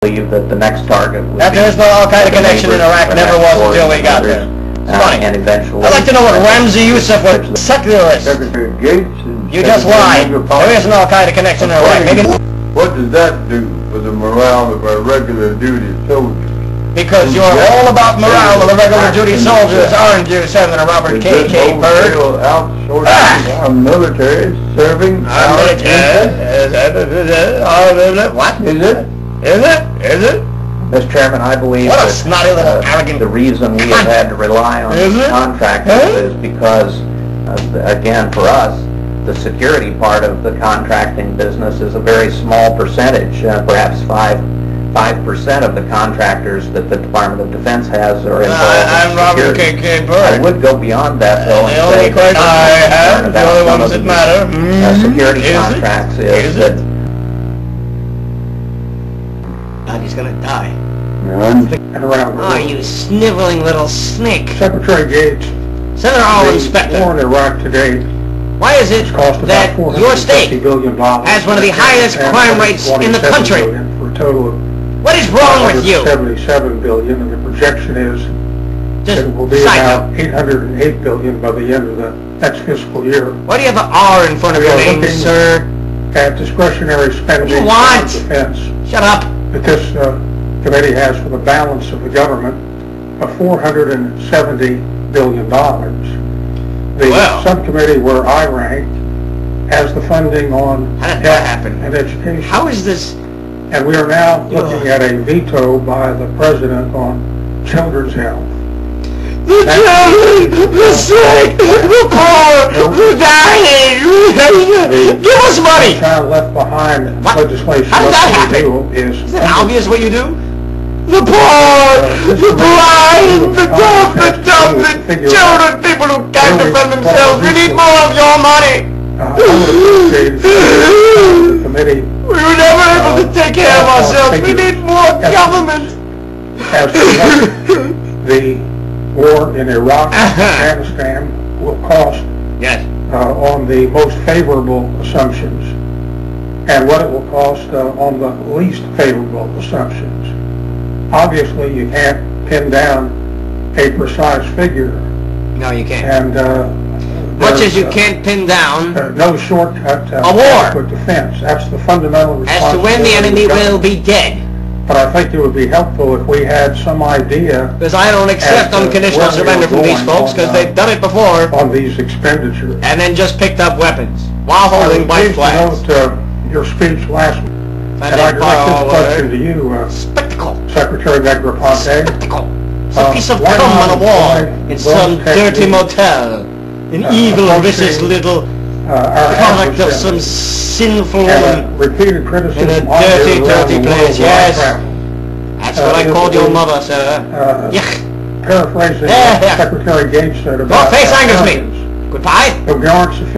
believe that the next target would That there's no Al-Qaeda connection in Iraq, never was until we got there. It's funny. And eventually... I'd like to know what Ramzi Youssef was. Secularist. Secretary Gates and You just lied. There is an Al-Qaeda connection in Iraq. Maybe what does that do for the morale of our regular duty soldiers? because you're all about morale of the regular duty soldiers, aren't you, Senator Robert K.K. Byrd? Outsourcing our military serving our What? Is it? Is it? Mr. Chairman, I believe What a that snotty little arrogant... the reason we have had to rely on contractors is because, again, for us, the security part of the contracting business is a very small percentage, perhaps 5% of the contractors that the Department of Defense has are involved I'm in Robert security. K.K. I Byrd. would go beyond that, though, The and only say question I have, the only ones that matter, security contracts is that... God, he's gonna die. And around the Oh, world. you sniveling little snake. Secretary Gates, Senator All the Inspector, war in Iraq today why is it cost that about your $450 state billion has one of the highest crime rates in the country? For a total of What is wrong with you? $77 billion, and the projection is that it will be Side about $808 billion by the end of the next fiscal year. Why do you have an R in front of your name, sir? At discretionary spending You on want? defense Shut up. that this committee has for the balance of the government of $470 billion. The Well. subcommittee where I rank has the funding on How did that health happen? and education. How is this? And we are now looking at a veto by the president on children's health. The children, the sick, the poor, the dying. Give us money. The child left behind What? legislation. How did that what we happen? do is Is it obvious what you do? The poor, the blind, the deaf, the dumb, the children, people who can't defend themselves. We need more of your money. I would appreciate the committee We were never able to take care of ourselves. We need more government. as to what the war in Iraq and Afghanistan will cost Yes. on the most favorable assumptions, and what it will cost on the least favorable assumptions. Obviously, you can't pin down a precise figure, No, you can't. and Much as you there's, can't pin down no shortcut to A war. adequate defense. That's the fundamental as to when the responsibility enemy of will government. be dead. But I think it would be helpful if we had some idea Because I don't accept As to unconditional where we surrender were from these going folks on, because they've done it before on these expenditures. and then just picked up weapons while I holding was white pleased to flags. note your speech last month, and I direct this question to you, Spectacle. Secretary Negroponte. Spectacle. It's a piece of why cum not on a wall employ in some those dirty techniques, motel. An evil, vicious approaching, little our product of adversaries, some sinful and woman. repeated criticism in a on dirty, you around dirty the world place, where I yes. travel. That's what I called your mother, sir. Yuck. Paraphrasing Yeah, what yeah. Secretary Gates said Your about face angers me. Americans, Goodbye. that we aren't sufficient